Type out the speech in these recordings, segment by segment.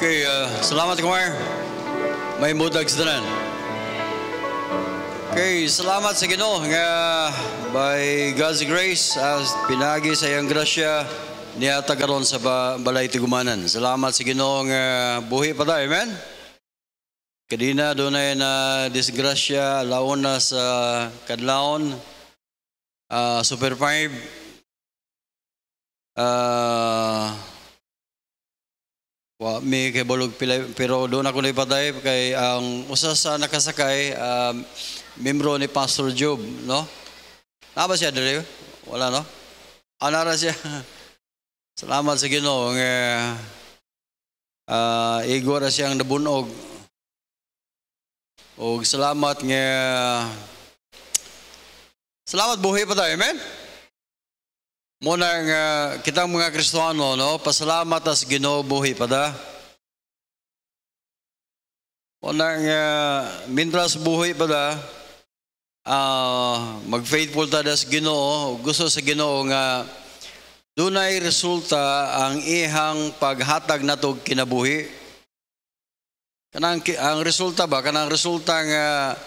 Okay, salamat choir. May mudag sa tanan. Okay, salamat sa Ginoo nga by God's grace as pinagi sa iyang grasya niya tagaron sa balay tigumanan. Salamat sa Ginoo nga buhi pa ta, amen. Kadina dunay na disgrasya laon na sa kadlawon Super 5 may kay bulog pila, pero doon ako naipaday kay ang usa sa nakasakay membro ni Pastor Job, no? Naba siya dali? Wala, no? Anara siya. Salamat sa Ginoo nga igor siyang nabunog. O salamat nga salamat buhay pa tayo, amen? Muna nga kitang mga Kristiyano, no? Pasalamat as Ginoo buhi pa da. Muna nga mintras buhi pa da, mag-faithful ta das Ginoo, gusto sa Ginoo nga dunay resulta ang ihang paghatag natog kinabuhi. Ang resulta ba? Kanang resulta nga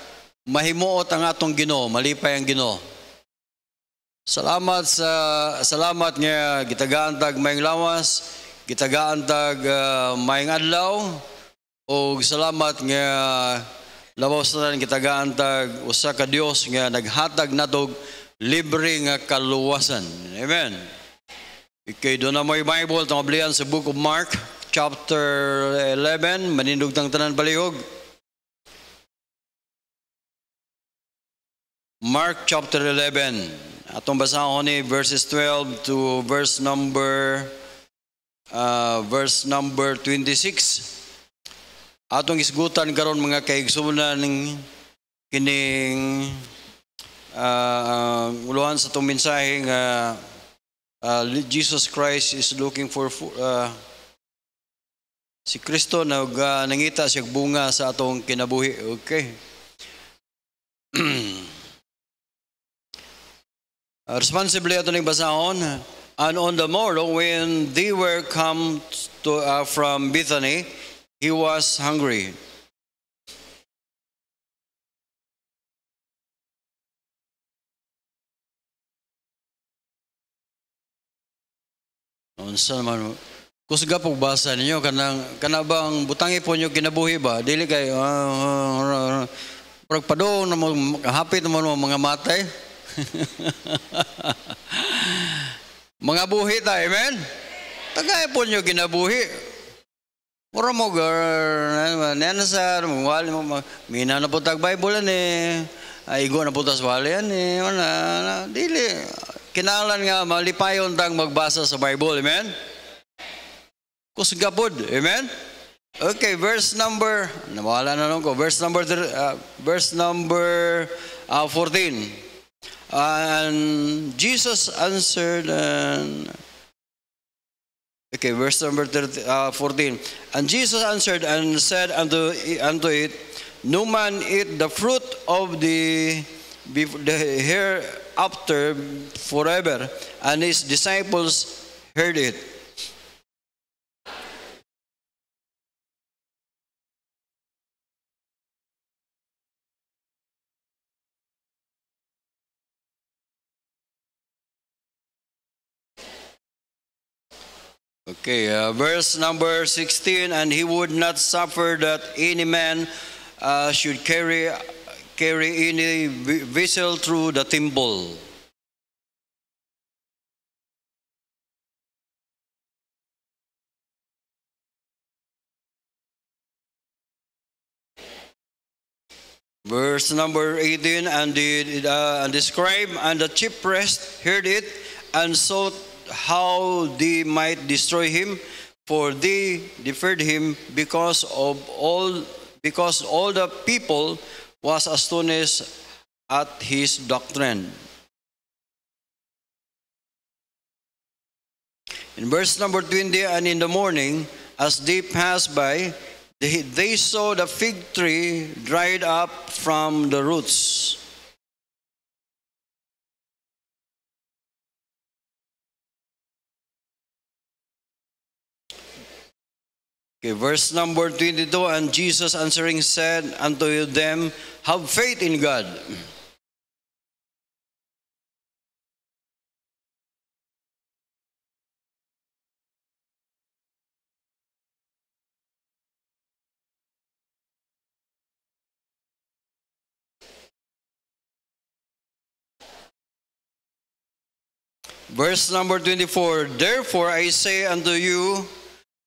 mahimuot ang atong Ginoo, malipay ang Ginoo. Salamat nga gitagaan tag maayong lawas, gitagaan tag maayong adlaw, o salamat nga lawas na gitagaan tag usa ka Dios nga naghatag natog libre nga kaluwasan. Amen. Okay, doon na mo yung Bible tong ablihan sa Book of Mark chapter 11, manindog tang tanan palihog. Mark chapter 11. Atong basahon ni verses 12 to verse number 26. Atong isgutan karon mga kaigsunan ng kining uluhan sa itong mensahe nga Jesus Christ is looking for si Kristo na nangita siya bunga sa atong kinabuhi. Okay. Responsibly ato ning basahon. And on the morrow when they were come to from Bethany, he was hungry. Unsa man kusga pug basa ninyo kana bang butangi po nyo kinabuhi ba dili kay pagpadong na hapit naman mga matay. Mga buhi ta, amen? Tagay po nyo ginabuhi. Mura mo, nanasar, mina na po tag Bible yan igo na po tas wali yan dili. Kinahanglan nga malipayon tang magbasa sa Bible, amen? Kusga pod, amen? Okay, verse number, nawala na lang ko, verse number 14. And Jesus answered, verse number 14. And Jesus answered and said unto it, no man eat the fruit of the hereafter forever. And his disciples heard it. Okay, verse number 16, and he would not suffer that any man should carry any vessel through the temple. Verse number 18, and the scribe and the chief priest heard it and sought how they might destroy him, for they deferred him because all the people was astonished at his doctrine. In verse number 20, and in the morning, as they passed by, they saw the fig tree dried up from the roots. Okay, verse number 22, and Jesus answering said unto them, have faith in God. Verse number 24, therefore I say unto you,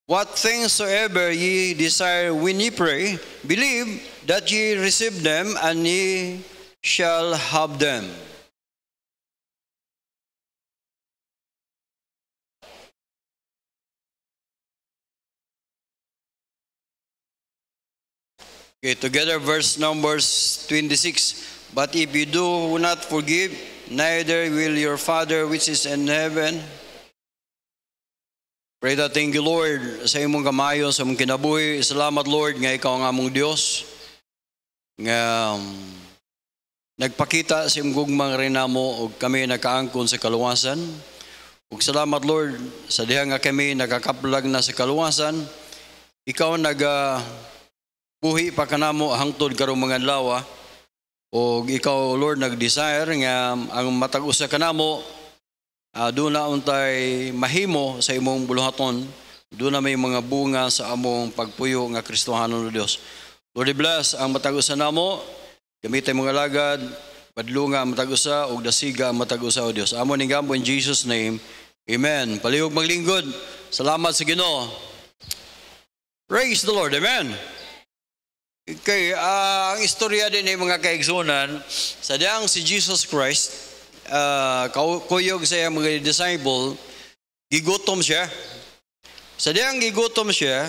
what things soever ye desire when ye pray, believe that ye receive them, and ye shall have them. Okay, together verse numbers 26. But if you do not forgive, neither will your Father which is in heaven. Pray that, thank you Lord sa imong kamayo sa imong kinabuhi. Salamat Lord nga ikaw ang among Dios nga nagpakita sa imong gugmang rinamo ug kami nakaangkon sa kaluwasan. Ug salamat Lord sa diha nga kami nakakaplag na sa kaluwasan. Ikaw buhi pa kanamo hangtod karong mga adlaw. O ikaw Lord nag-desire nga ang matag usa kanamo doon na untay mahimo sa imong buluhaton, doon na may mga bunga sa among pagpuyo nga Kristohanon o Dios. Lord, bless ang matag usa namo, gamitay mga lagad, badlunga ang matag usa ug dasiga ang matag usa o Dios. Amo ning gampo in Jesus name. Amen. Palihog maglingkod. Salamat sa Ginoo. Praise the Lord. Amen. Okay, ang istorya din ng mga kaigsunan, sa diyang si Jesus Christ, kuyog sa iyang mga disciple, gigutom siya. Sa diyang gigutom siya,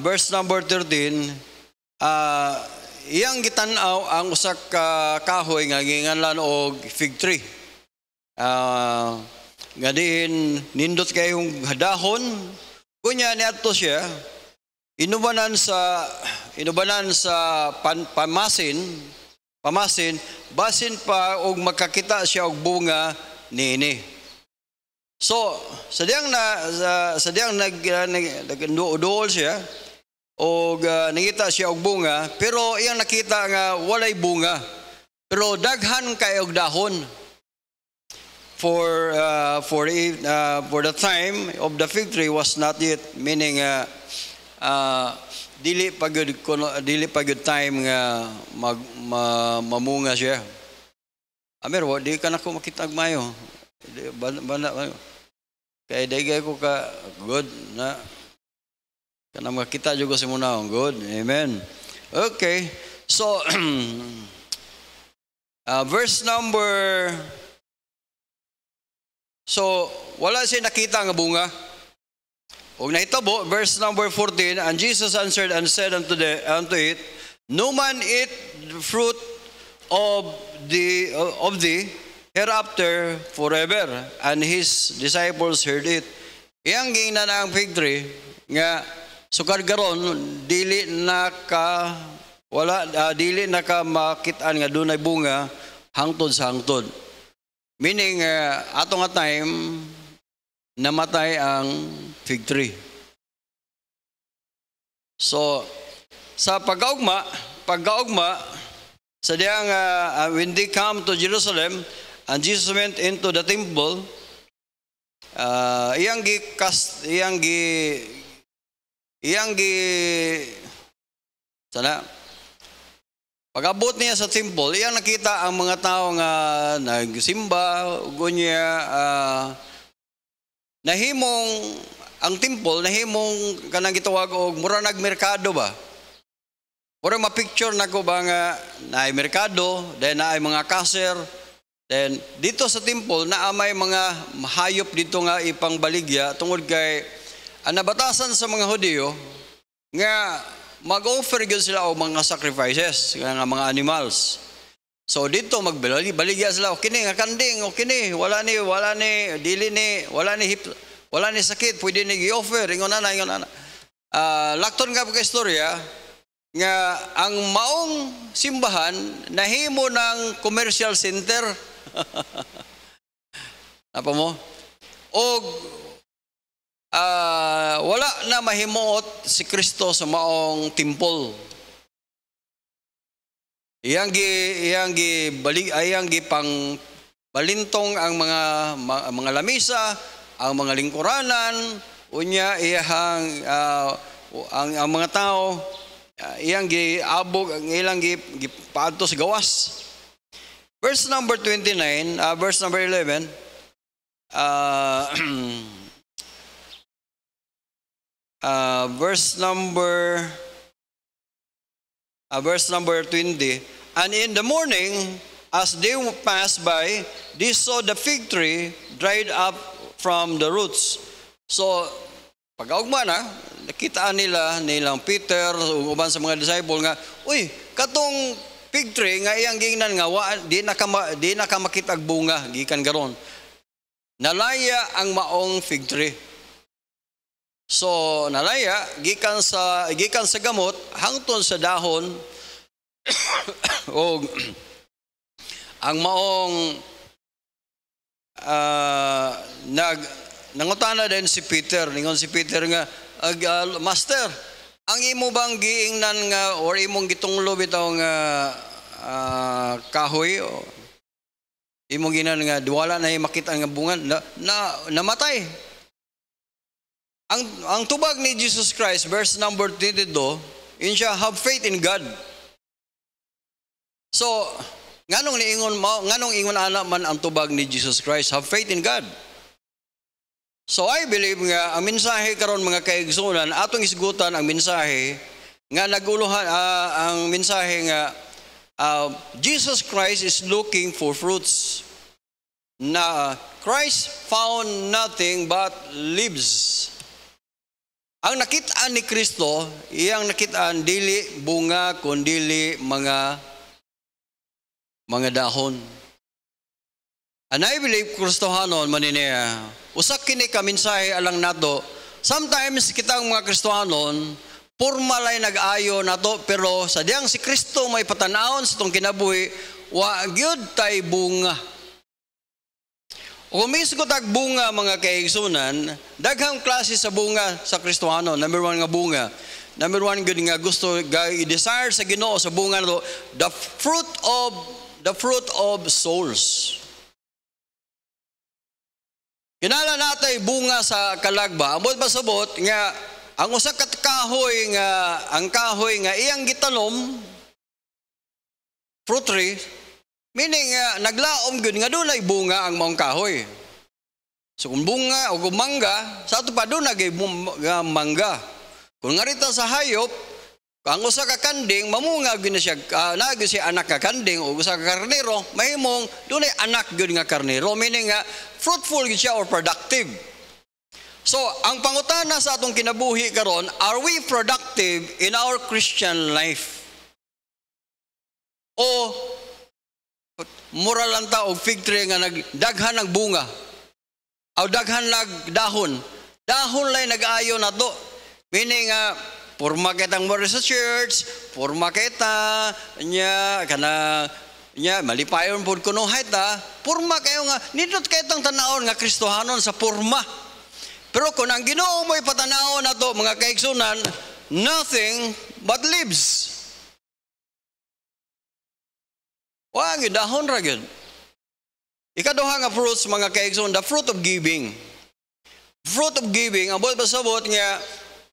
verse number 13, iyang gitanaw ang usak kahoy nga ginganlan og fig tree. Nga din, nindot kayong dahon, kunya niadto siya, inubanan sa pamasin, basin pa og makakita siya og bunga niini. So, sa diyang nagduol siya og nakita siya og bunga, pero iyang nakita nga walay bunga. Pero daghan kay og dahon. For the time of the fig tree was not yet, meaning dili pagud time nga mamunga siya. Amero, di ka na ko makita mayo. Banda kay dagay ko ka good na kana makita jud ko si muna good. Amen. Okay. So verse number, so wala siya nakita nga bunga. Og nahitabo, verse number 14, and Jesus answered and said unto it, no man eat the fruit of thee hereafter forever. And his disciples heard it. Iyang giingnan ang fig tree nga sukad garon dili na ka makitaan nga dunay bunga hangtod sa hangtod. Meaning ato nga time namatay ang fig tree. So, sa pag-augma, sa diyang when they come to Jerusalem, and Jesus went into the temple, pag-abot niya sa temple, iyang nakita ang mga tao nga nagsimba, gunya, nahimong ang temple, nahimong kanang gitawag og mura nagmerkado ba? Mura ma-picture na ko ba nga naay merkado, then naay mga kasir, then dito sa temple naamay mga hayop dito nga ipangbaligya tungod kay ang nabatasan sa mga Hudiyo nga mag-offer gyud sila og mga sacrifices nga mga animals. So dito magbaligya sila, kini nga kanding, kini wala ni sakit, pwede ni gi-offer, ingon ana. Lakton nga pagka istorya nga ang maong simbahan nahimo ng commercial center. Apa mo? Og wala na mahimuot si Kristo sa maong temple. Iyang pang balintong ang mga lamisa, ang mga lingkuranan, unya iyang ang mga tao iyang giabog, ang ilang gipaadto sa gawas. Verse number 29, verse number 11, verse number 20, and in the morning, as they passed by, they saw the fig tree dried up from the roots. So, pag-augma na, nakitaan nilang Peter, uban sa mga disciple nga, uy, katong fig tree nga iyang gingnan nga, di na ka makitag bunga, gikan garon. Nalaya ang maong fig tree. So, nalaya, gikan sa gamot, hangtod sa dahon, o ang maong nangutana din si Peter, ningon si Peter nga, Master, ang imo bang giingnan nga or imong gitunglo bitaw nga kahoy o imong ginan nga wala na makita nga bunga namatay. Ang tubag ni Jesus Christ, verse number 22, in siya, have faith in God. So, nganong ingon ana man ang tubag ni Jesus Christ, have faith in God. So I believe nga ang mensahe karon mga kaigsunan, atong isgutan ang mensahe nga naguluhan ang mensahe nga Jesus Christ is looking for fruits. Na Christ found nothing but leaves. Ang nakitaan ni Kristo, iyang nakitaan dili bunga kundi mga dahon. And I believe Kristohanon manineya, usak kini ka mensahe alang nato. Sometimes kitang mga Kristohanon, formalay nag-ayo nato, pero sa diyang si Kristo may patanawon sa itong kinabuhi, wa gyud tay bunga. O misgot ag bunga mga kaigsunan, daghang klase sa bunga sa Kristohanon. Number 1 nga bunga. Number 1 gud nga gusto i-desire sa Ginoo sa bunga nato, the fruit of souls. Kinala natay bunga sa kalagba. Ambot pasabot nga ang usa ka kahoy nga iyang gitanom fruit tree, meaning naglaom gyud nga dunay bunga ang maong kahoy. So kung bunga o kung mangga, sa ato pa dunay mangga. Kung ngarita sa hayop, ang usa ka kanding mamunga gyud na siya, naagi siya anak ka kanding o usa ka karnero, mahimong dunay anak gyud nga karnero, meaning nga fruitful gyud siya or productive. So, ang pangutana sa atong kinabuhi karon, are we productive in our Christian life? O moral lang ta og fig tree nga nagdaghan ng bunga, o daghan nag dahon. Dahon lay nag-ayo na to. Meaning purma kitang mo sa church, purma kita nya malipayon pud kuno hayta, purma kayo nga nindot kaytong tanaon nga Kristohanon sa purma. Pero kung ang Ginoo mo'y patanawon nato mga kaigsunan, nothing but leaves. Wa gyud dahon ra gyud. Ikaduha nga fruits mga kaigsunan, the fruit of giving. Fruit of giving, ang pasabot nga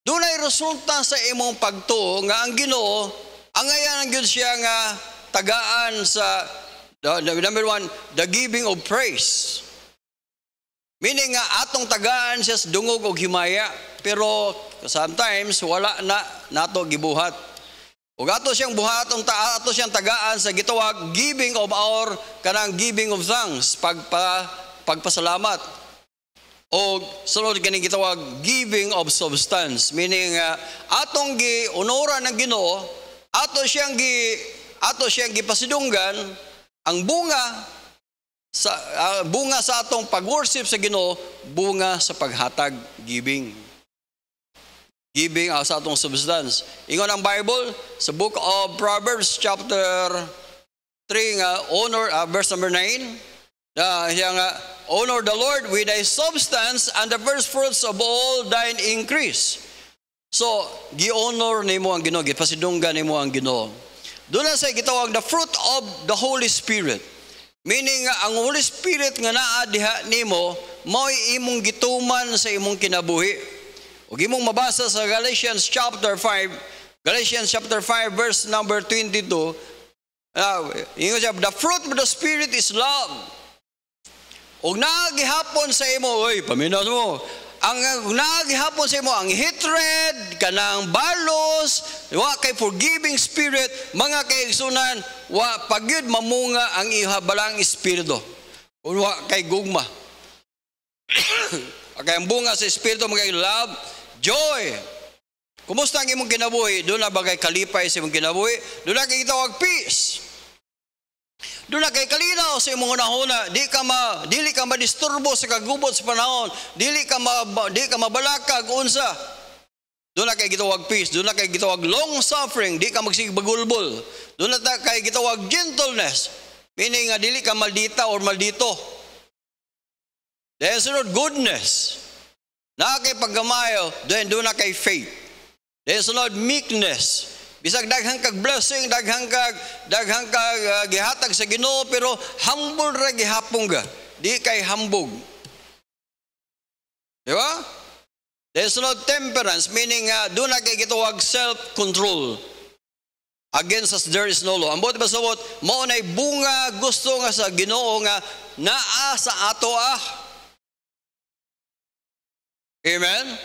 dunay resulta sa imong pagtuo nga ang Ginoo angayan gyud siya nga tagaan sa number 1, the giving of praise. Meaning nga atong tagaan siya sa dungog og himaya, pero sometimes wala na nato gibuhat. Ug ato siyang buhaton ato siyang tagaan sa gitawag giving of our kanang giving of thanks, pagpasalamat. O sunod kaning gitawag giving of substance, meaning atong giunora ng Ginoo, ato siyang gipasidunggan ang bunga sa atong pag-worship sa Ginoo, bunga sa paghatag, giving sa atong substance. Ingon ang Bible sa book of Proverbs chapter 3 honor verse number 9, Siya nga, honor the Lord with thy substance and the first fruits of all thine increase. So, gi-honor nimo ang Ginoo, gipasidunggan nimo ang Ginoo. Doon na sa gitawag the fruit of the Holy Spirit. Meaning ang Holy Spirit nga naa diha nimo mao'y imong gituman sa imong kinabuhi. Ug imong mabasa sa Galatians chapter 5 verse number 22. Ingon siya, the fruit of the Spirit is love. Ug nagihapon sa imo, oy, paminaw mo. Ang nagihapon sa imo ang hatred, kanang balos, wa kay forgiving spirit, mga kaigsunan, wa pagyud mamunga ang ihabalang espiritu. Wa kay gugma. Kay ang bunga sa espiritu mga love, joy. Kumusta ang imong kinabuhi? Doon na bagay kalipay sa imong kinabuhi? Doon na kay gitawag peace. Doon na kay kalinaw sa imong hunahuna, dili ka madisturbo sa kagubot sa panahon, dili ka mabalakag unsa. Doon na kay gitawag peace, doon na kay gitawag long suffering, di ka magsigbagulbol. Doon na kay gitawag gentleness, meaning nga dili ka maldita or maldito. Dahil sunod goodness, na kay paggamayo, doon na kay faith. Dahil sunod meekness, bisag daghang kag blessing, daghang kag gihatag sa Ginoo, pero humble ra gihapon ka. Di kay hambog. Di ba? There's no temperance, meaning doon na kay gitawag self-control. Against us there is no law. Ambot ba sabot, mao nay bunga gusto nga sa Ginoo nga naa sa ato . Amen?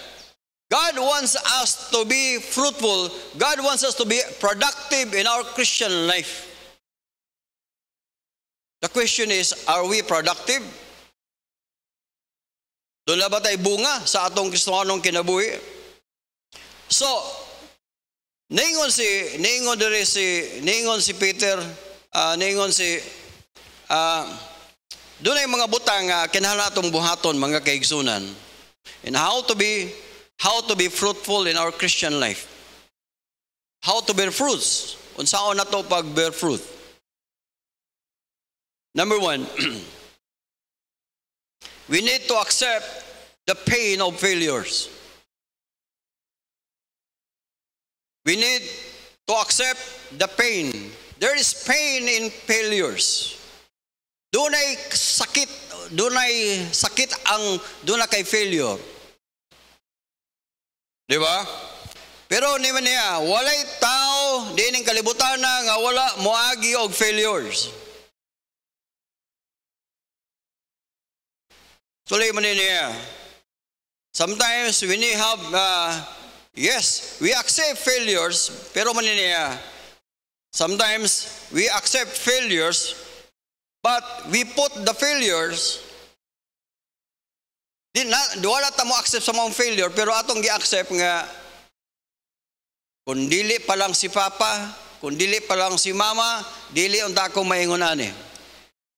God wants us to be fruitful. God wants us to be productive in our Christian life. The question is, are we productive? Doon na ba tayo bunga sa atong Kristohanong kinabuhi? So, ningon si Peter, doon ay mga butang kinahanglan atong buhaton mga kaigsunan. And how to be fruitful in our Christian life. How to bear fruits. Unsaon na to pag bear fruit. Number 1, we need to accept the pain of failures. We need to accept the pain. There is pain in failures. Doon ay sakit doon kay failure. Di ba? Pero naman niya, walay tao din ang kalibutan na nga wala moagi og failures. Tuloy man niya. Sometimes we need have, yes, we accept failures, pero man niya, sometimes we accept failures, but we put the failures, wala ta mo accept sa mga failure, pero atong gi-accept nga kung dili pa lang si Papa, kung dili pa lang si Mama, dili unta ko maingon ani.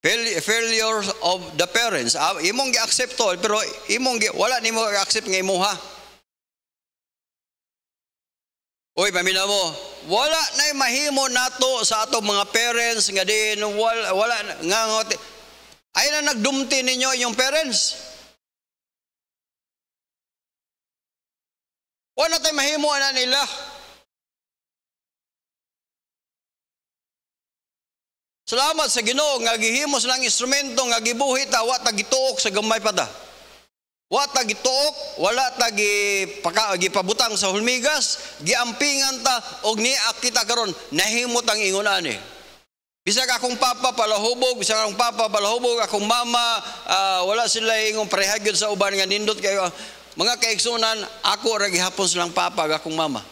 Failure of the parents. Imong gi-accept to, pero wala nimo gi-accept nga imuha. Oy, pamina mo, wala na mahimo nato sa atong mga parents nga din wala nga ay na nagdumti ninyo yung parents. Wala tayo mahimo na nila. Salamat sa Ginoo nga gihimos lang instrumento nga gibuhi ta, wa ta gituok sa gamay pa ta. Wa ta gituok, wala ta gipabutang sa hulmigas, giampingan ta og niak kita karon nahimot ang ingon ani. Bisag akong papa palahubog, akong mama wala sila ingong parehagyod sa uban nga nindot kayo. Mga kaigsunan, ako ra gihapon silang papa akong mama.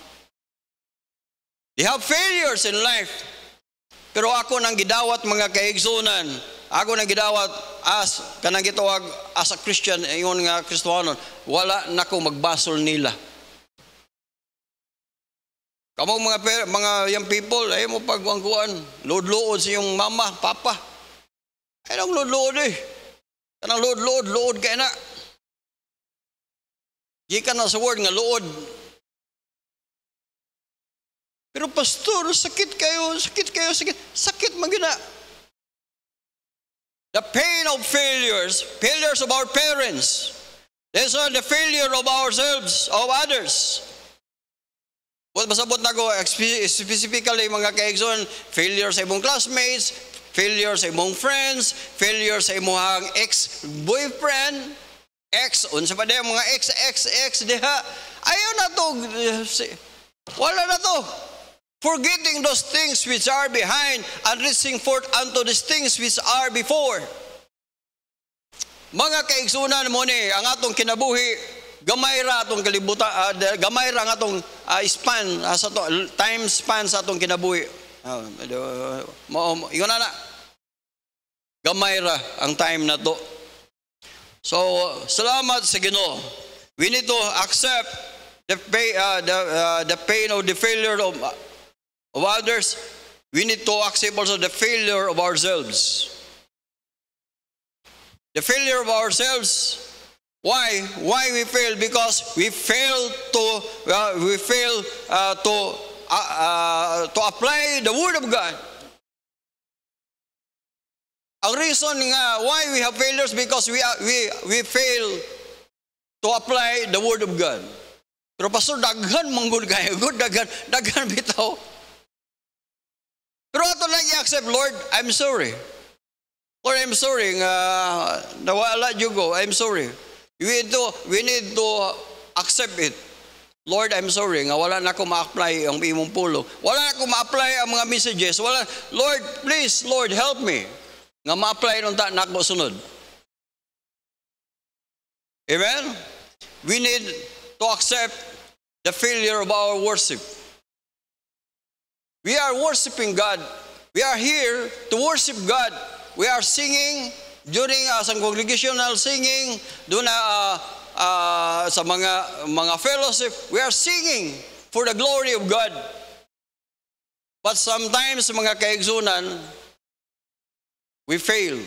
They have failures in life. Pero ako nang gidawat mga kaigsunan, ako nang gidawat kanang gitawag as a Christian, ingon nga Kristohanon, wala nako magbasol nila. Kamong mga young people, ay mo pagwangkuan, load-load sa iyong mama, papa. Ay nang load-load eh. Kanang load kaya na. Gikan na sa word nga load. Pero pastor, sakit kayo. Sakit man gina. the pain of failures, failures of our parents. This is the failure of ourselves, of others. Masabot na ko, specifically mga kaigsoon, failure sa imong classmates, failure sa imong friends, failure sa imong ex-boyfriend, unsa pa din mga ex diha. Ayaw na to, wala na to. Forgetting those things which are behind and reaching forth unto these things which are before. Mga kaigsunan mo ni, ang atong kinabuhi, gamay ra atong kalibutan, gamay ra ang atong span, sa time span sa atong kinabuhi. Yun na. Gamay ra ang time na to. So, salamat sa Ginoo. We need to accept the pain of the failure of others. We need to accept also the failure of ourselves. The failure of ourselves. Why? Why we fail? Because we fail to apply the Word of God. Ang reason nga why we have failures because we fail to apply the Word of God. Pero pastor, daghan manggod kayo, daghan bitaw. Pero ato lang i-accept, Lord, I'm sorry. Lord, I'm sorry nga nawala you go. I'm sorry. We need to accept it. Lord, I'm sorry nga wala na ko ma-apply ang imong pulong. Wala na ko ma-apply ang mga messages. Lord, please, Lord, help me. Nga ma-apply nung na ko sunod. Amen? We need to accept the failure of our worship. We are worshiping God. We are here to worship God. We are singing during some congregational singing, doon sa mga fellowship, we are singing for the glory of God. But sometimes mga kaigsunan, we fail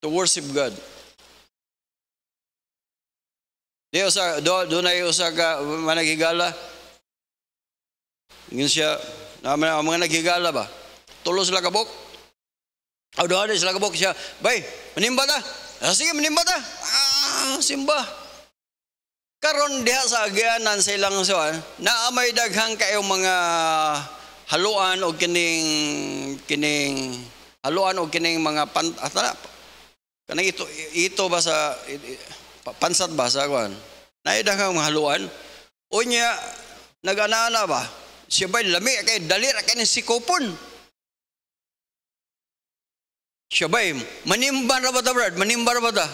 to worship God. Doon ay usa ka managigala. Ngin siya, mga nagigala ba? Tulo sila kabok. Doon sila kabok siya. Bay, manimba ta. Sige, manimba ta. Simba. Karon diha sa agianan sa ilang suwan, naamay daghang kayong mga haluan o kining haluan o kining mga kanang ito ba sa pansat ba sa kuan. Naidaghang mga haluan. Unya nag-anana ba? Siya ba'y lami kay dalira kay ni sikopon. Siya ba'y manimba na ba ta, Brad? Manimba na ba ta?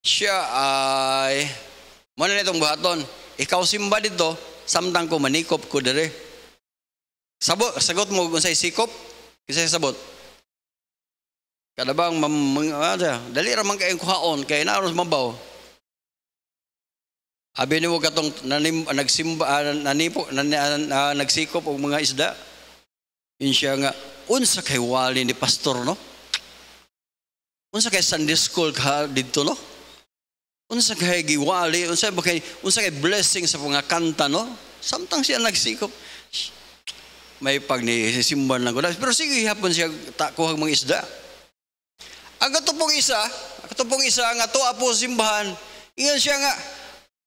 Siya ay muna na itong buhaton. Ikaw simba dito, samtang ko manikop ko dere. Sagot mo kung sa'y sikop, kisa'y sabot. Kada bang dali ramang kayong kuhaon, kaya naros mabaw. Abi ni mo katong nagsikop og mga isda. Insya nga, unsa kay wali ni pastor, no? Unsa kay Sunday school ka dito, no? Unsa kay giwali, unsa kay blessing sa mga kanta, no? Samtang siya nagsikop. May pagnisimban lang ko. Pero sige, hapon siya kuhag mga isda. Ang katupong isa nga tuwa po simbahan, ingon siya nga,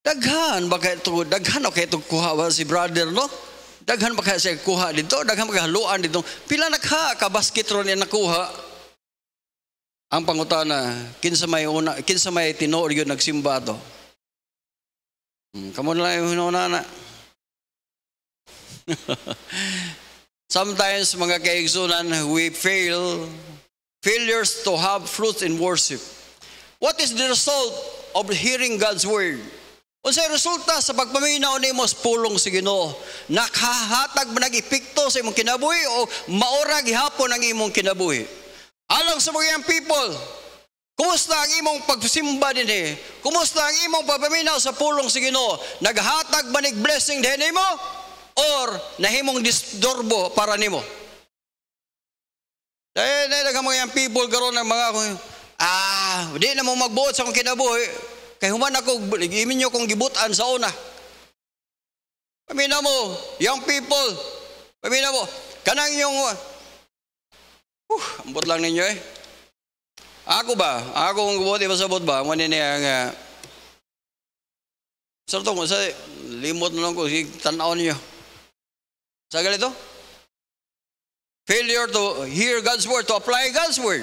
daghan ba kayo ito kuha ba si brother, no? Daghan ba kayo siya kuha dito? Daghan ba kayo haluan dito? Pila nakha ka basket ron niya nakuha? Ang pangutana, kinsa may tinuod yun nagsimba to. Kamo na lang yung hinuna na. Sometimes mga kaigsunan, we failures to have fruit in worship. What is the result of hearing God's word? Unsay resulta sa pagpaminaw nimo sa pulong sa Ginoo? Nakahatag ba nag-epekto sa imong kinabuhi o maura gihapon ang imong kinabuhi? Alang sa mga people, kumusta ang imong pagsimba dinhi? Kumusta ang imong pagpaminaw sa pulong sa Ginoo? Naghatag ba nig blessing dinhi nimo or nahimong disturbo para nimo? Dahil mga people karon ng mga di na mo magbuot sa akong kinabuhi. Kay human ako, iminyo kong gibutan sa una. Pamina mo, young people, pamina mo, kanang yung Ambot lang ninyo eh. Ako ba? Ako kung gubuti masabot ba? Muna niya nga. Sarto ko sa limot na lang ko. Tanaw niyo. Sa ganito? Failure to hear God's word, to apply God's word.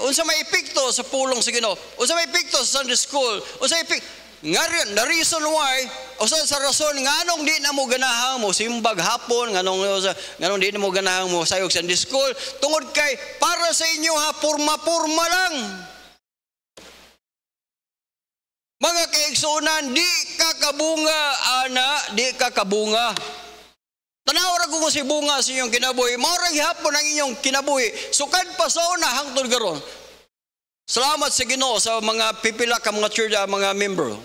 Unsa may epekto sa pulong sa Ginoo? Unsa may epekto sa Sunday school? Unsa may epekto? Nga the reason why, usa sa rason nganong di na mo ganahang mo simbag hapon, nganong di na mo ganahang mo sayog Sunday school, tungod kay para sa inyo ha, purma-purma lang. Mga kaigsunan, di ka kabunga, ana, di ka kabunga. Tanaw ra ko si bunga sa inyong kinabuhi, maurang hapon ang inyong kinabuhi. Sukad pa sa una hangtod karon. Salamat sa Ginoo sa mga pipila ka mga church, mga member.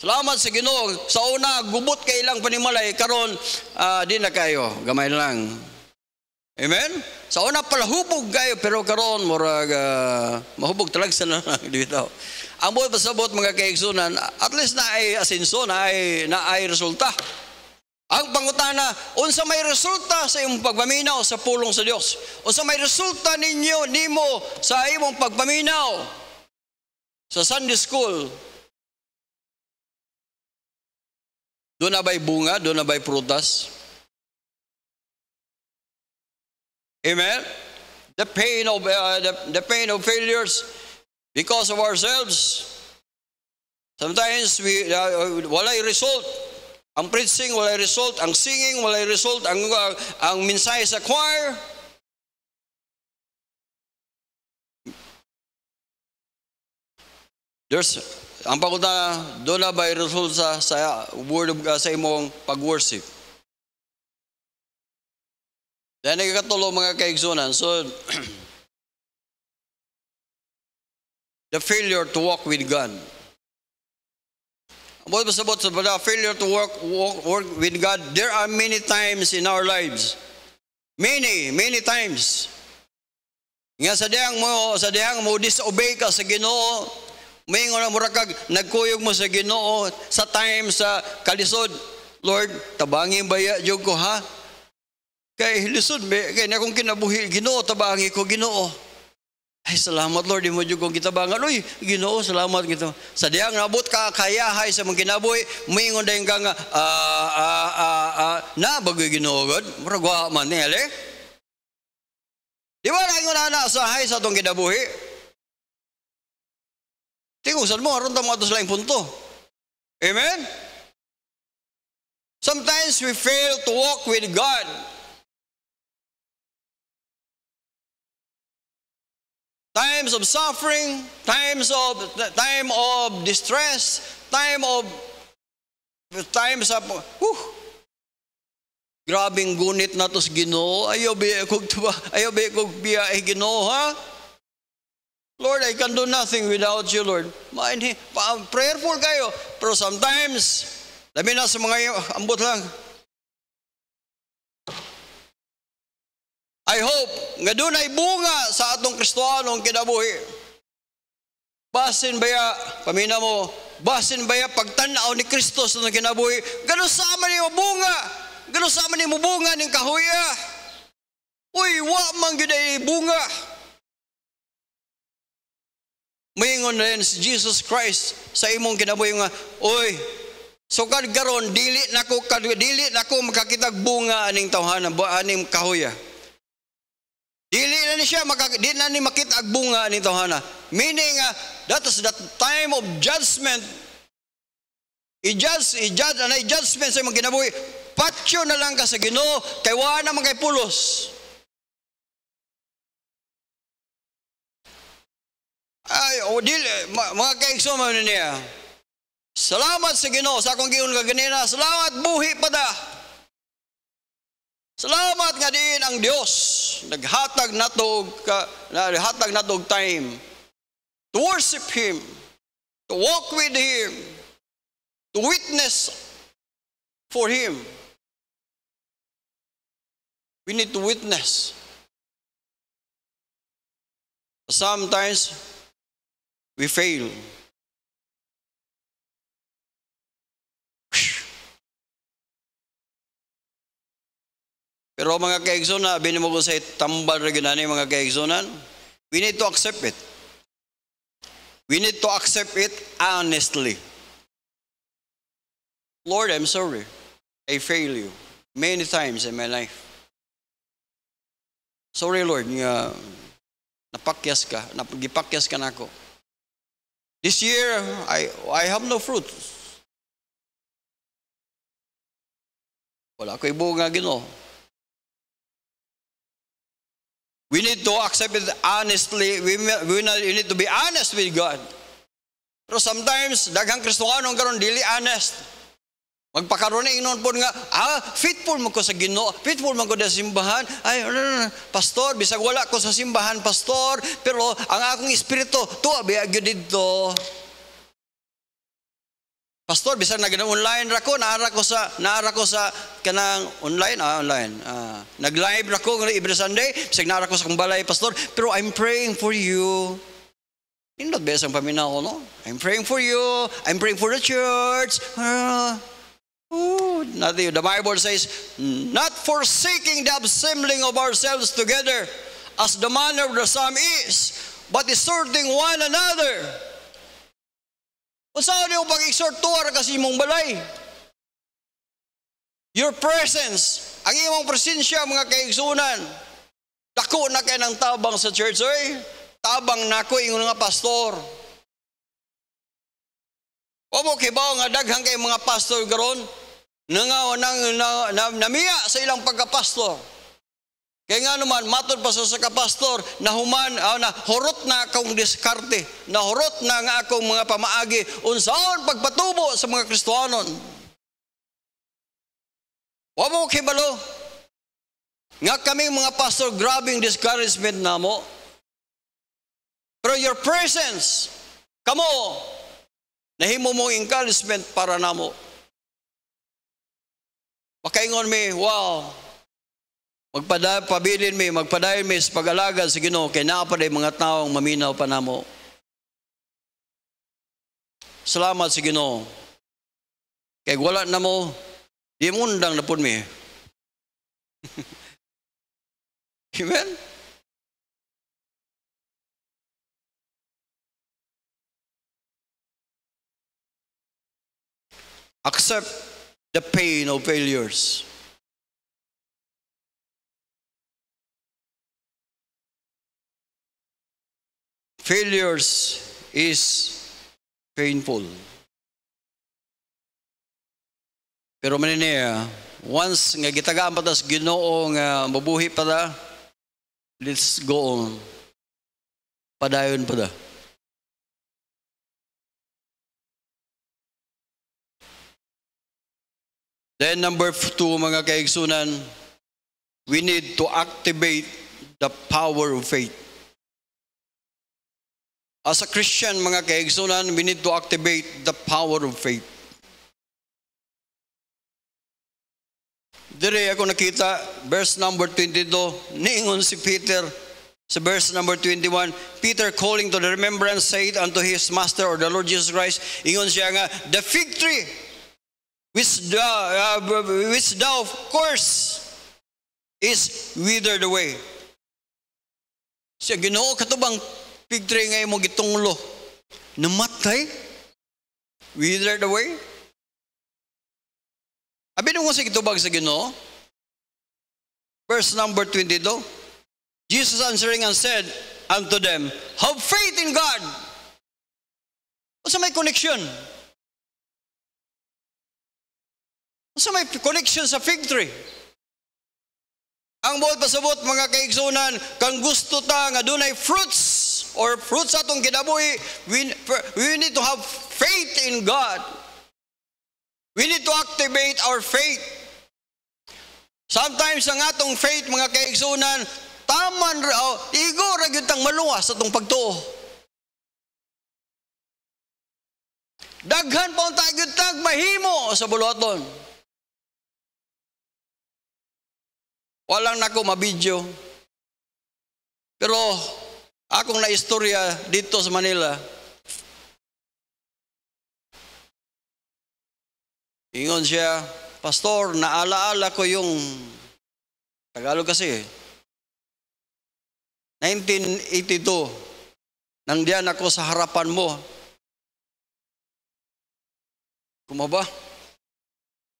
Salamat sa Ginoo sa una gubot kay ilang panimalay karon di na kayo, gamay lang. Amen. Sa una pala hubog kayo pero karon murag mahubog talag sa nang dito. Ang buot pasabot mga kaigsunan, at least na ay asenso, na ay resulta. Ang pangutana, unsa may resulta sa imong pagpaminaw sa pulong sa Dios? Unsa may resulta nimo sa imong pagpaminaw sa Sunday school? Doon na ba'y bunga? Doon na ba'y prutas? Amen? The pain of failures because of ourselves. Sometimes walay result. Ang preaching walay result, ang singing walay result, ang mensahe sa choir. Ang pagkuta, doon na ba result sa word of God, sa imong pag-worship? Dahil nagkakatulo mga kaigsunan, so the failure to walk with God. About the failure to work with God, there are many times in our lives. Many times. Nga sa dihang mo disobey ka sa Ginoo, mayingon na murakag nagkuyog mo sa Ginoo sa time sa kalisod. Lord, tabangin baya jud ko ha. Kay lisod kay na kung kinabuhi Ginoo, tabangi ko Ginoo. Ay, salamat Lord, di mo dyan kong kitabangan. Uy, Ginoo, salamat gito. Sa diyang nabot ka kayahay sa mga kinabuhi, mayingon dahil ka nga, bagoy Ginoo God, maragwa man niya, di ba na yung nanasahay sa itong kinabuhi? Tingusan mo, haron tamo ato sa laing punto. Amen? Sometimes we fail to walk with God. Times of suffering, time of distress, times of grabing gunit na tos Ginoo, ayaw ba kog biya Ginoo ha? Lord, I can do nothing without you, Lord. Prayerful kayo, pero sometimes labi na sa mga ambot lang. I hope nga doon ay bunga sa atong Kristohanong kinabuhi. Basin baya, pamina mo, basin baya pagtanaw ni Kristo sa atong kinabuhi. Ganun sama ni mo bunga. Ganun sama ni mo bunga ng kahuya. Uy, wa man gid ay bunga. Mayingon rin si Jesus Christ sa imong kinabuhi nga, uy, sukad garon dili nako makakitag bunga aning tawhanan, aning kahuya. Dili na ni makita ag bunga ni tawhana. Meaning, that is the time of judgment. I-judgment sa mga kinabuhi. Patyo na lang ka sa Ginoo, kay wa na man kay pulos. Ay, mga kaigsuman niya. Salamat sa Ginoo sa akong giun ka ganina. Salamat buhi pa da. Salamat nga din ang Dios naghatag natog time to worship Him, to walk with Him, to witness for Him. We need to witness. Sometimes we fail. Pero mga kaigsunan, binimo ko sa tambal ra gyud ani mga kaigsunan. We need to accept it. We need to accept it honestly. Lord, I'm sorry. I failed you many times in my life. Sorry, Lord, nga napakyas ka, nagipakyas ka nako. This year, I have no fruit. Wala ko'y bunga, Ginoo. We need to accept it honestly. We need to be honest with God. Pero sometimes, daghang Kristohanon karon dili honest. Magpakaroon ingnon po nga, faithful mo ko sa Ginoo, faithful mo ko sa simbahan. Ay, pastor, bisag wala ko sa simbahan, pastor, pero ang akong espiritu, tuwa biya gyud didto. Pastor, bisag nag-online ra ko, naara ko sa kanang online, nag-live ra ko every Sunday, bisag naara ko sa kong balay, pastor, pero I'm praying for you. Hindi ba isang paminaw ko, no? I'm praying for you, I'm praying for the church. The Bible says, not forsaking the assembling of ourselves together, as the manner of the some is, but exhorting one another. Kung saan yung pag-exhort tuwar kasi mong balay? Your presence, ang imong presensya mga kaigsunan, dako na kayo ng tabang sa church, oy. Tabang na ko yung mga pastor. O mo kibaw nga daghang kay mga pastor garon, namiya sa ilang pagkapastor. Kaya nga naman, matod pa sa kapastor, nahurot na akong diskarte, nahurot na nga akong mga pamaagi, unsaon pagpatubo sa mga Kristohanon. Wa mo kibalo, nga kaming mga pastor, grabing discouragement na mo. Pero your presence, kamo, nahimo mong encouragement para namo. Makaingon mi, wow, magpadayon mi sa pag-alagad sa Ginoo kay naa pa day mga taong maminaw pa namo. Salamat sa Ginoo. Kay wala na mo, di mo undang na pud mi. Amen? Accept the pain of failures. Failures is painful. Pero maniniya, once nga gitagaan pa tas Ginoo nga mabuhi pa ta, let's go on. Padayon pa ta. Then number 2 mga kaigsunan, we need to activate the power of faith. As a Christian, mga kaigsunan, we need to activate the power of faith. Dire ako nakita, verse number 22, niingon si Peter, sa verse number 21, Peter calling to the remembrance said unto his master or the Lord Jesus Christ, ingon siya nga, the fig tree, which thou of course is withered away. Siya, Ginoo, katubang fig tree ngayon mo gitunglo, namatay, withered away. Abi nung sa gitubag sa Ginoo, verse number 22, Jesus answering and said unto them, have faith in God. O sa may connection? O sa may connection sa fig tree? Ang buot pasabot mga kaigsunan, kang gusto ta nga dunay fruits or fruits atong kinabuhi, we need to have faith in God. We need to activate our faith. Sometimes ang atong faith mga kaigsunan, taman igo ra gyud tang maluwas atong pagtuo. Daghan pa unta gyud tag mahimo sa buloton. Walang nako mabidyo. Pero akong naistorya dito sa Manila. Ingon siya, Pastor, naalaala ko yung Tagalog kasi 1982, nangdiyan ako sa harapan mo. Kuma ba?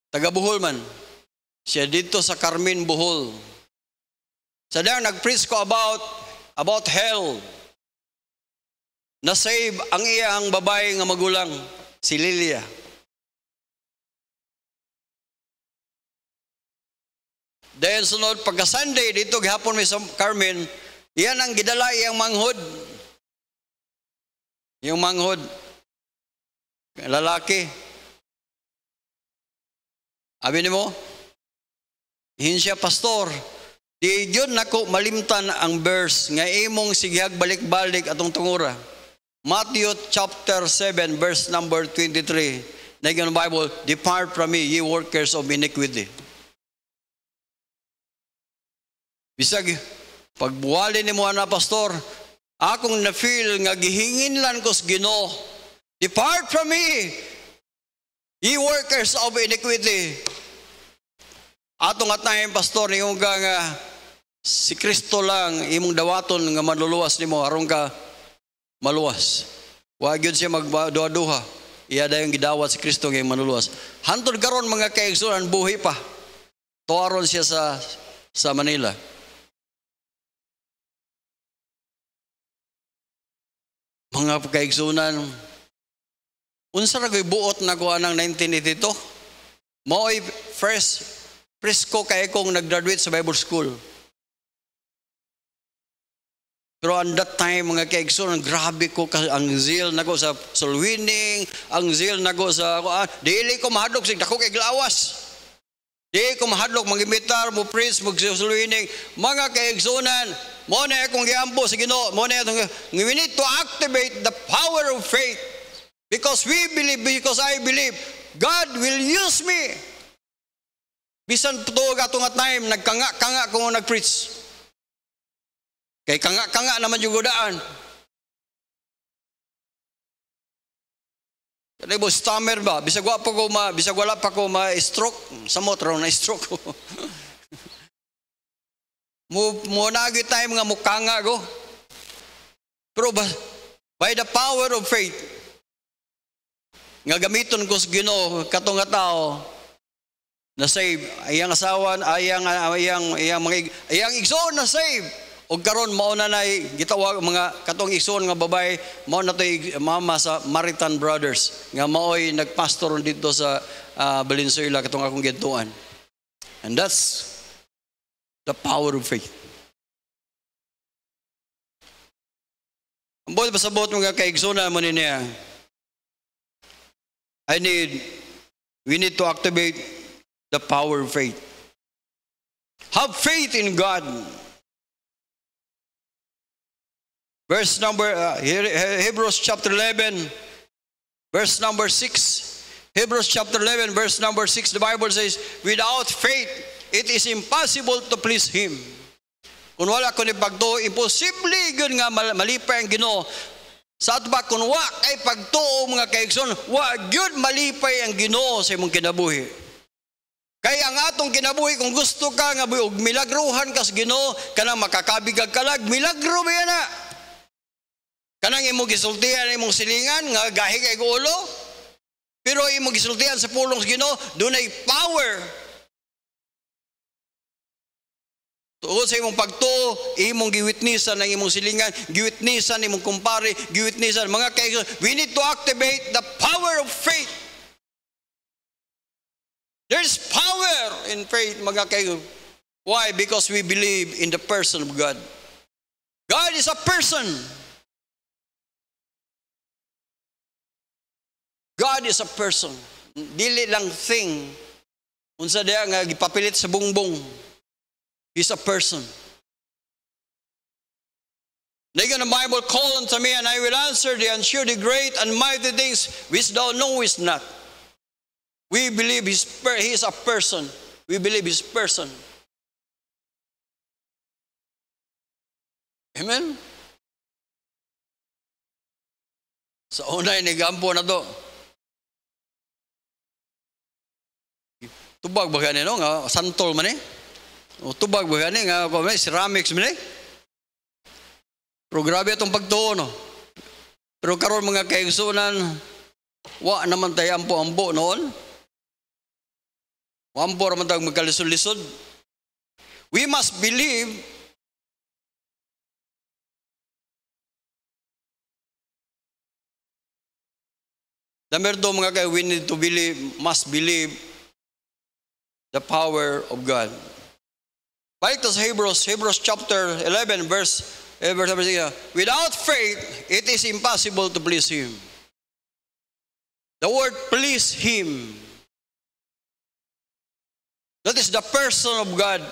Taga Bohol man. Siya dito sa Carmen, Bohol. Sa dang nag-preach ko about hell. Na-save ang iyang babae nga magulang, si Lilia. Dahil sunod, pagka Sunday, dito gihapon may sa Carmen, yan ang gidala iyang manghod. Yung manghod. Lalaki. Abi ni mo, hinsya pastor, di yun nako malimtan ang verse nga imong sighag balik-balik atong tungura. Matthew chapter 7 verse number 23. Nagyan Bible, depart from me, ye workers of iniquity. Bisag pagbuwali ni mo na pastor, akong na-feel nga gihinginlan ko sa Ginoo. Depart from me, ye workers of iniquity. Atong at na pastor, yung nga si Kristo lang, imong dawaton nga maluluwas ni mo, aron ka maluwas. Huwag yun siya magduha-duha. Iya da yung gidawat si Kristo nga manuluwas. Hantod karon mga kaigsunan, buhi pa. Tuaron siya sa Manila. Mga kaigsunan, unsa ra ko'y buot na ko anang 1982? Mao'y presko kay kong nag-graduate sa Bible School. Pero on that time, mga kaigsunan, grabe ko ang zeal na ko sa soul winning, ang zeal na ko sa, dili ko mahadlok, dako kay glawas. Dili ko mahadlok, mag-imitar, mo preach, mag-soul winning. Mga kaigsunan, mo na akong giampo sa Ginoo, mo na we need to activate the power of faith. Because we believe, because I believe, God will use me. Bisan tuog atong time, nagkanga-kanga ko nag-preach. Kay kanga-kanga naman yung godaan. Kaya mo, stammer ba? Bisag wala pa ko ma-stroke. Samot raw na-stroke ko. Munagi tayo mga mukanga ko. Pero by the power of faith, nga gamiton ko sa Ginoo katong nga tao, na save, ayang asawan, ayang igsoon na save. O karon mao na nay gitawag mga katong igsoon nga babae, mao na toy mama sa Maritan Brothers nga maoy nagpastor dito sa Valenzuela katong akong gituan. And that's the power of faith. Ambot pasabot mga kaigsoon mo niya. We need to activate the power of faith. Have faith in God. Verse number, Hebrews chapter 11, verse number 6. Hebrews chapter 11, verse number 6, the Bible says, without faith, it is impossible to please Him. Kung wala ko ni pagtuo, imposible yun nga malipay ang Ginoo. Sa ato ba, kung wa kay pagtuo mga kaigsoon, wa yun malipay ang Ginoo sa imong kinabuhi. Kaya ang atong kinabuhi, kung gusto ka nga og milagruhan ka sa Ginoo, kanang makakabigag kalag, milagro ba yan na? Kanang imong gisultihan imong silingan nga gahi kay ulo, pero imong gisultihan sa pulong sa Ginoo dunay power. Tuod sa imong pagtuo, imong giwitnisan ang imong silingan, giwitnisan imong kumpare, giwitnisan mga kaibigan. We need to activate the power of faith. There's power in faith, mga kaibigan. Why? Because we believe in the person of God. God is a person. God is a person. Dili lang thing. Unsa diya nga gipapilit sa bungbong. He's a person. Nagan the Bible, call unto me and I will answer thee and show thee great and mighty things which thou knowest not. We believe he is a person. We believe his person. Amen? Sa unay nigampo na to. Tubag ba ganyan, no? Nga, santol man eh. tubag ba gani nga ceramics man eh. Pero grabe itong pagtuo, no? Pero karon mga kaigsunan, wa naman tayo ampo-ampo noon. Ampo naman tayo magkalisod-lisod. We must believe number 2 mga kayo, we need to believe, must believe the power of God. Balik to sa Hebrews chapter 11, verse without faith, it is impossible to please Him. The word please Him. That is the person of God.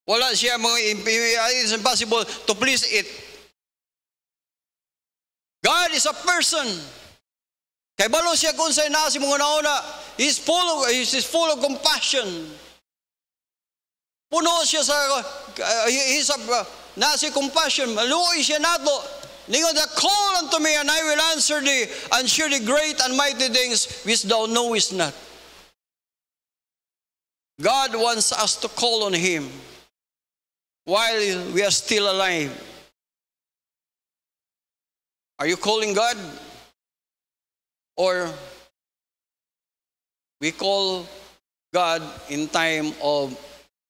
Wala siya it is impossible to please it. God is a person. Kay balo siya kung sa inasi mga nauna, He is full of compassion. Puno siya sa nasi compassion. Maluoy siya nato. Ningon na, call unto me and I will answer thee and show thee great and mighty things which thou knowest not. God wants us to call on Him while we are still alive. Are you calling God? Or we call God in time of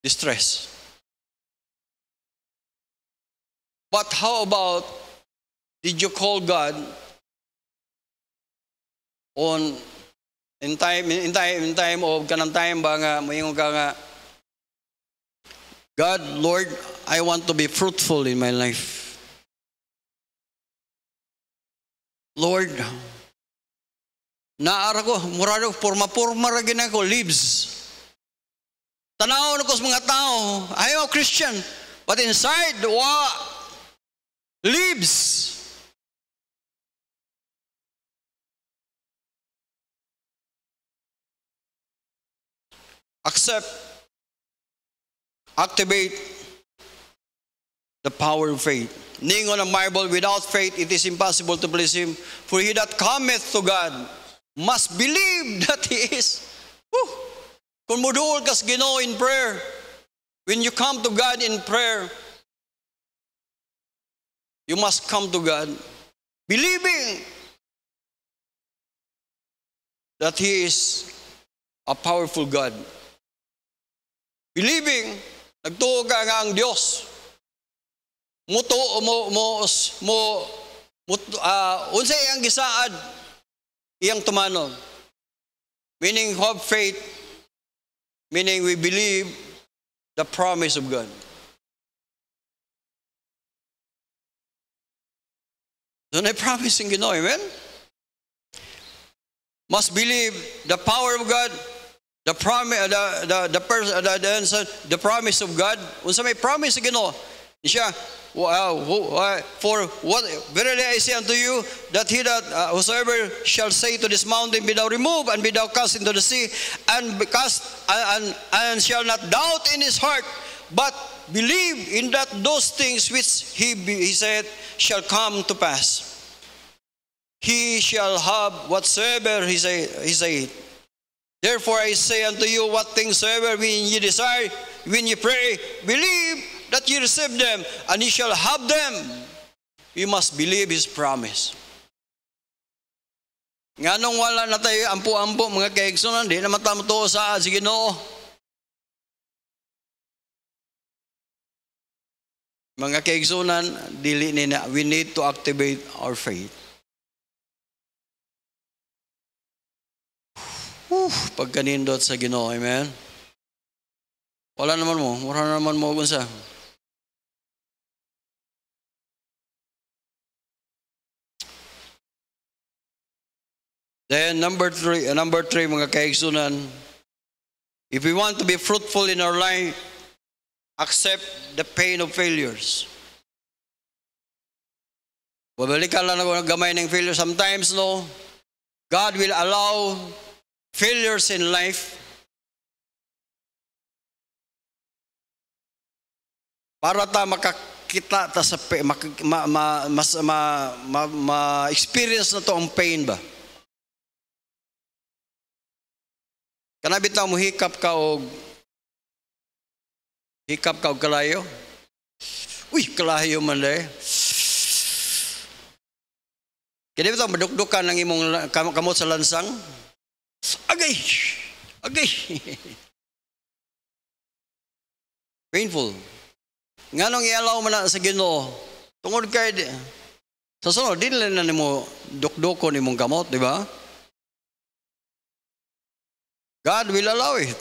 distress? But how about, did you call God in time of kanang time ba nga moingon ka nga, God, Lord, I want to be fruitful in my life. Lord, naara ko, murado, porma-porma ra gina ko, leaves. Tanaw na ko sa mga tao, I am a Christian, but inside, leaves. Activate the power of faith. Ningon ang Bible, without faith, it is impossible to please Him. For he that cometh to God must believe that He is. Kung muduol kas Ginoo in prayer, when you come to God in prayer, you must come to God believing that He is a powerful God. Believing, nagtuo ka nga ang Diyos. Unsay ang gisaad, iyang tumanon. Meaning, have faith, meaning we believe the promise of God. So, na-promise yung Ginoo, amen? Must believe the power of God, the promise of God. Unsa may promise sa Ginoo, siya, for what verily I say unto you, that he that whosoever shall say to this mountain, be thou removed and be thou cast into the sea, and shall not doubt in his heart, but believe in that those things which he said shall come to pass. He shall have whatsoever he said. Therefore I say unto you, what things soever when ye desire, when ye pray, believe that ye receive them, and ye shall have them. You must believe His promise. Nganong wala na tayo ampo-ampo mga kaigsunan, di na matamuto sa Ginoo. Mga kaigsunan, dili nina, we need to activate our faith. Pagkanindot sa Ginoo, amen? Wala naman mo kunsa. Then number three mga kaigsunan, if we want to be fruitful in our life, accept the pain of failures. Babalikan lang ako ng gamay ng failure. Sometimes, no, God will allow failures in life para ta makakita ta sa ma-experience na to ang pain ba. Kanabit na muhikap ka o Hikap ka og kalayo. Uy, kalayo man day. Kaya dito madukdukan ng imong kamot sa lansang. Agay! Agay! Painful. Nganong i-allow man na sa Ginoo? Tungod kay sa sunod, di na nimo dukdukon imong kamot, di ba? God will allow it.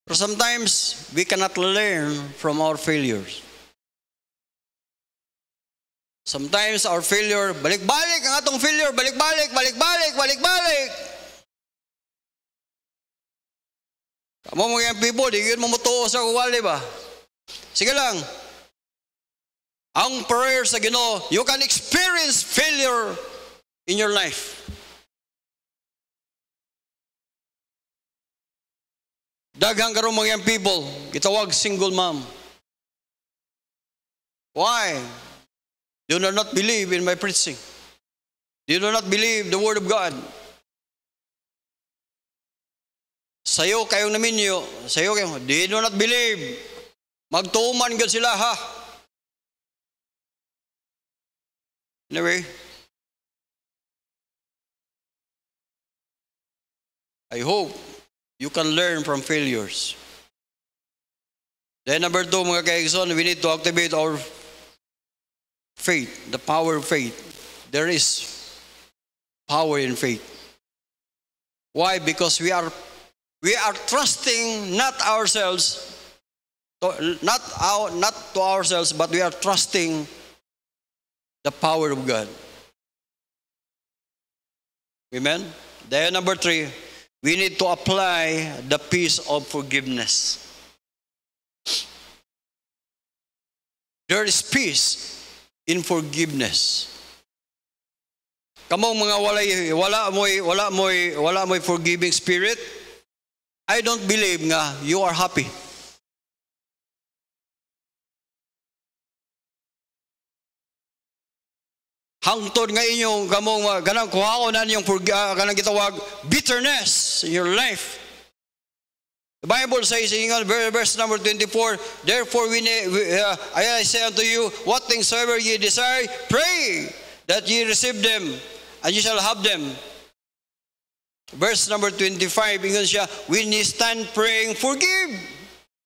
But sometimes, we cannot learn from our failures. Sometimes our failure, balik-balik ang atong failure, balik-balik, balik-balik, balik-balik. Kamo mga people, di yun mamutuo sa kuwali ba? Sige lang. Ang prayer sa Ginoo, you can experience failure in your life. Daghang karong mga people, gitawag single mom. Why? They do not believe in my preaching. They do not believe the Word of God. Sayo kayong naminyo, sayo kayo, they do not believe. Magtuuman gud sila ha. Anyway, I hope you can learn from failures. Then number 2, mga kaigsoon, we need to activate our faith, the power of faith. There is power in faith. Why? Because we are trusting not ourselves, not to ourselves, but we are trusting the power of God. Amen? Then number 3, we need to apply the peace of forgiveness. There is peace in forgiveness. Kamong mga wala mo'y forgiving spirit, I don't believe nga you are happy. Hangtod nga inyong kamong ganang kuhaon na ninyong ganang gitawag bitterness in your life. The Bible says in verse number 24, therefore I say unto you, what things soever ye desire, pray that ye receive them, and ye shall have them. Verse number 25, ingon siya, when ye stand praying, forgive.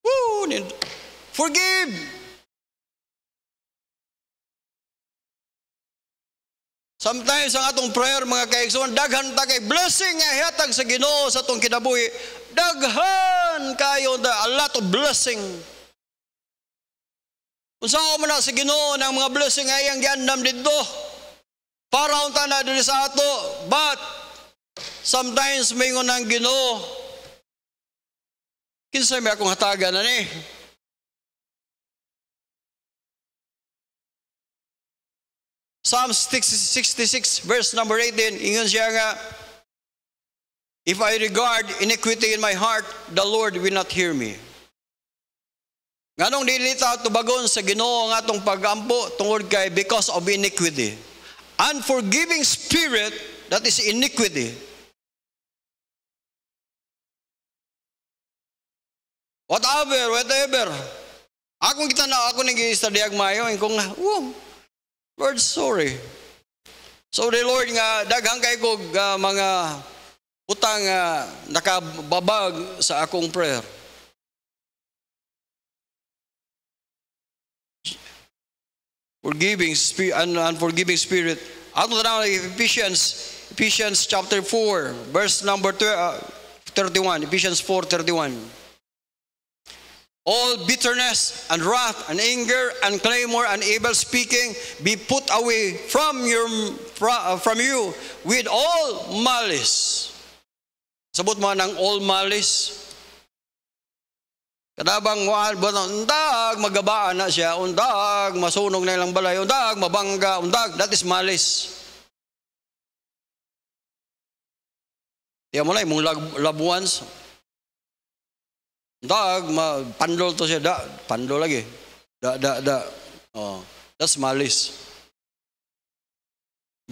Woo! Forgive. Sometimes ang atong prayer mga kaigsoon, daghan ta kay blessing nga ihatag sa Ginoo sa atong kinabuhi. Daghan kayo, a lot of blessing. Unsa man na sa Ginoo ng mga blessing ay ang giandam didto. Para unta na diri sa ato, but sometimes maingon ang Ginoo, kinsa may akong hatagan ani? Psalm 66 verse number 18, ingon siya nga, if I regard iniquity in my heart, the Lord will not hear me. Nganong dili ta tubagon sa Ginoo nga atong pagampo tungod kay because of iniquity. Unforgiving spirit, that is iniquity. Whatever. Akong kita na ako nag-i-study mayo, kung Lord, sorry. So the Lord nga daghang kay ko mga utang nakababag sa akong prayer. Forgiving spirit and unforgiving spirit. Ato na Ephesians chapter 4 verse number 31. Ephesians 4:31. All bitterness and wrath and anger and clamor and evil speaking be put away from you with all malice. Sabot mo ng all malice. Kadabang undag magabaan na siya, undag masunog na ilang balay, undag mabangga, undag, that is malice. Tiyan mo na yung loved ones. Pandol to siya, pandol lagi. Oh, that's malice.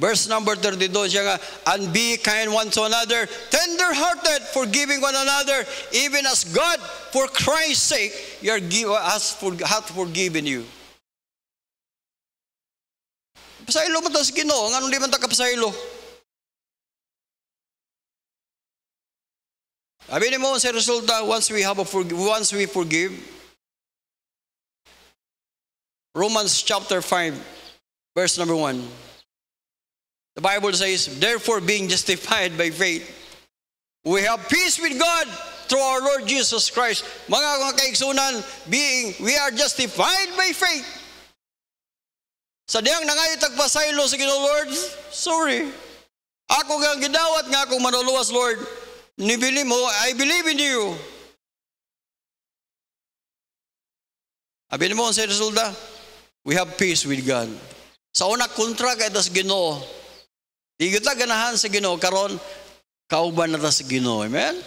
Verse number 32, siya nga, and be kind one to another, tender-hearted, forgiving one another, even as God, for Christ's sake, hath forgiven you. Pasaylo mo tas Ginoo, anong di man ta kapasaylo? Sabi ni mo sa resulta, once we forgive, Romans chapter 5, verse number 1. The Bible says, therefore being justified by faith, we have peace with God through our Lord Jesus Christ. Mga kaigsunan, we are justified by faith. Sa diyang nangayitag pasaylo sa Ginoo, Lord, sorry. Ako nga gidawat nga akong manuluwas, Lord. Nibili mo, I believe in you. Sabi mo sa resulta, we have peace with God. Sa una kontra kay tas Ginoo. Di kita ganahan sa Ginoo karon kauban na ta sa Ginoo. Amen.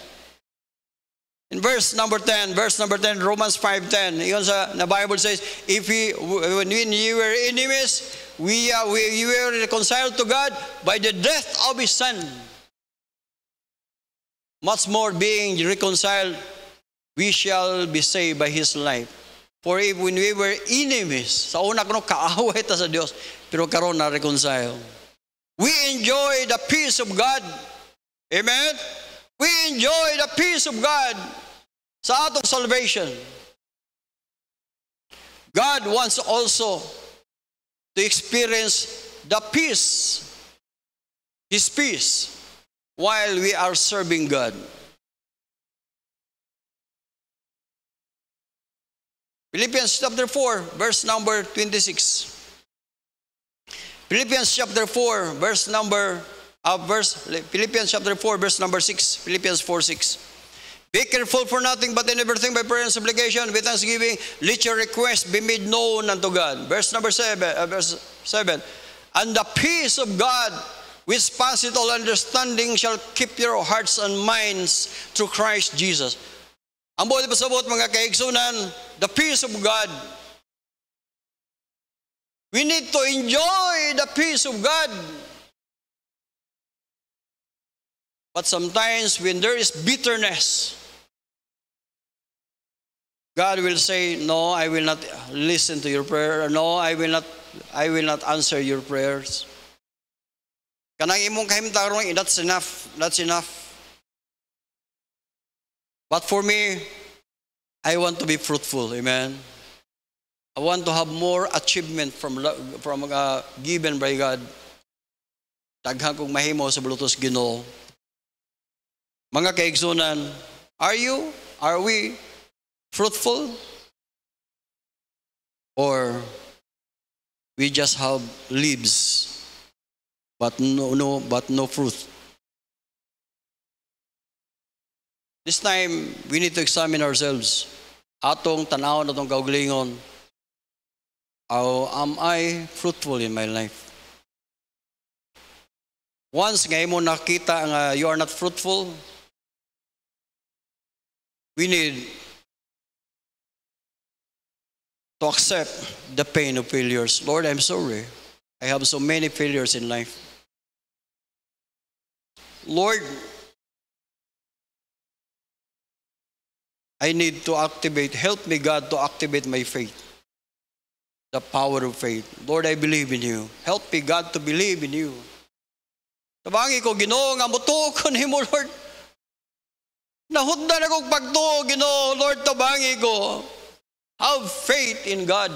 In verse number 10, Romans 5:10, iyon sa the Bible says, when you were enemies, we were reconciled to God by the death of His Son. Much more being reconciled, we shall be saved by His life. For if when we were enemies, sa una kuno kaaway ta sa Dios, pero karon na reconcile. We enjoy the peace of God. Amen? We enjoy the peace of God sa atong salvation. God wants also to experience the peace, His peace, while we are serving God. Philippians chapter 4, verse number 26. Philippians chapter 4, Philippians chapter 4, verse number 6. Philippians 4:6. Be careful for nothing, but in everything by prayer and supplication, with thanksgiving, let your request be made known unto God. Verse number 7. And the peace of God, which passeth all understanding, shall keep your hearts and minds through Christ Jesus. Ang buhay pasabot mga kaigsunan, the peace of God. We need to enjoy the peace of God. But sometimes when there is bitterness, God will say, no, I will not listen to your prayer. No, I will not answer your prayers. Kanang imong kahimtarong, that's enough. That's enough. But for me, I want to be fruitful. Amen. I want to have more achievement from given by God. Daghang kong mahimo sa bulutos Ginoo. Mga kaigsunan, are we fruitful? Or we just have leaves but no fruit? This time we need to examine ourselves. Atong tanawon atong kaugalingon. How am I fruitful in my life? Once nga mo nakita nga you are not fruitful, we need to accept the pain of failures. Lord, I'm sorry. I have so many failures in life. Lord, I need to help me God to activate my faith. The power of faith. Lord, I believe in you. Help me God to believe in you. Tabangi ko, Ginoo, nga mutuo ko nimo, Lord. Nahutdan akong pagtuo, Ginoo, Lord, tabangi ko. Have faith in God.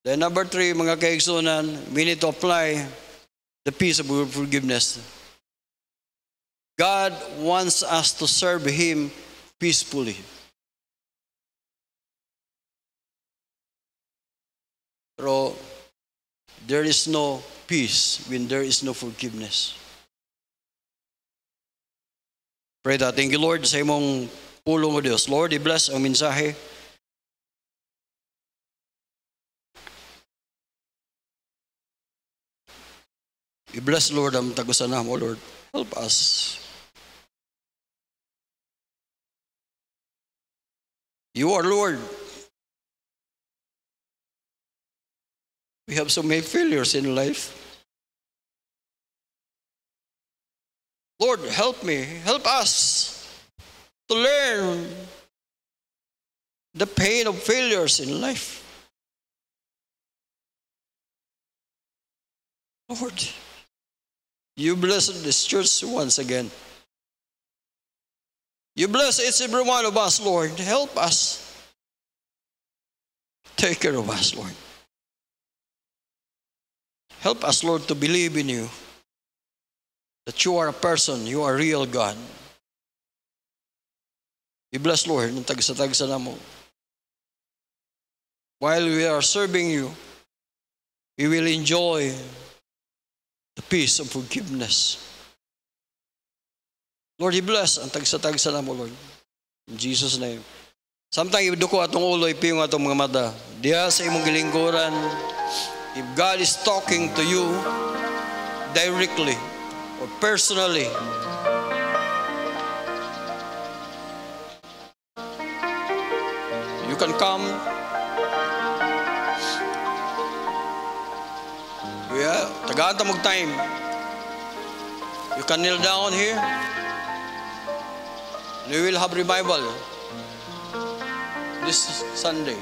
Then number 3, mga kaigsunan, we need to apply the peace of forgiveness. God wants us to serve Him peacefully. Pero there is no peace when there is no forgiveness. Pray that. Thank you, Lord, sa imong pulong o Diyos. Lord, i-bless ang mensahe. I-bless, Lord, ang tagusanam, O Lord. Help us. You are Lord. We have so many failures in life. Lord, help me, help us to learn the pain of failures in life. Lord, you bless this church once again. You bless each every one of us, Lord. Help us. Take care of us, Lord. Help us, Lord, to believe in you. That you are a person, you are a real God. You bless, Lord, ng tagsa-tagsa na mo. While we are serving you, we will enjoy the peace of forgiveness. Lord, you bless ang tagsa-tagsa na mo, Lord. In Jesus' name. Sometimes, iduko atong ulo, ipiyong atong mga mata. Diya sa imong gilingkuran, if God is talking to you directly or personally, you can come. Yeah, tagaan ta mong time. You can kneel down here. We will have revival this Sunday.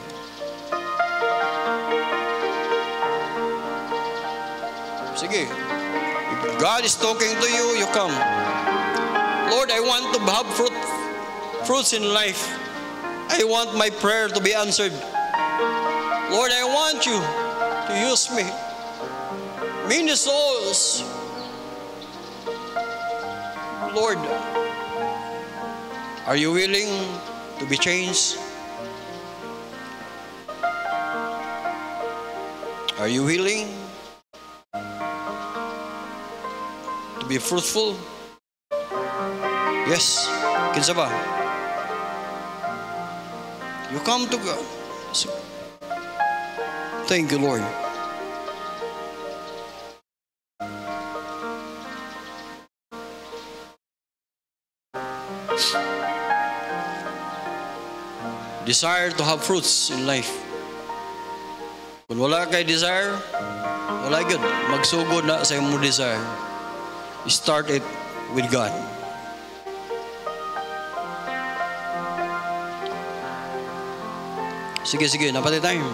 Sige. If God is talking to you, you come. Lord, I want to have fruits in life. I want my prayer to be answered. Lord, I want you to use me. Many souls. Lord, are you willing to be changed? Are you willing to be fruitful? Yes. Kinsa ba? You come to God. Thank you, Lord. Desire to have fruits in life. Kung wala kay desire, wala good. Magsugod na sa imong desire. Start it with God. Sige, napatay tayo.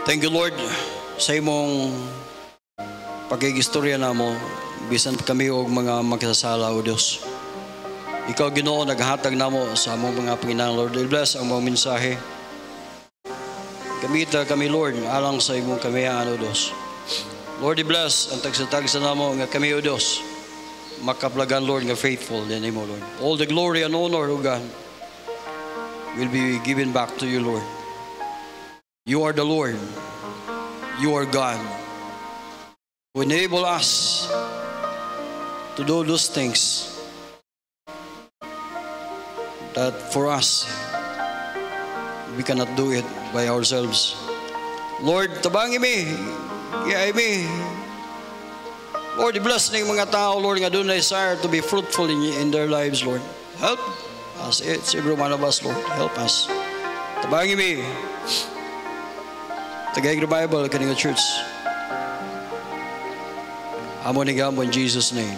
Thank you, Lord, sa imong pagkigistorya na mo, bisan kami og mga makasasala, O Diyos. Ikaw, Ginoo, naghatag na mo sa among mga Panginoon, Lord. Bless ang mga mensahe. Gamita kami, Lord, alang sa imong kamayaan, O Diyos. Lord, bless ang tagsa-tagsa na mo nga kami, O Diyos. Makaplagan, Lord, nga faithful din mo, Lord. All the glory and honor, O God, will be given back to you, Lord. You are the Lord. You are God, who enable us to do those things that for us, we cannot do it by ourselves. Lord, tabangi mi, giyay mi. Lord, bless ng mga tao, Lord, nga doon na desire to be fruitful in their lives, Lord. Help us, it's every one of us, Lord. Help us. Tabangi mi. Tagay Bible, kaninga church. Amo ni Gamo in Jesus' name.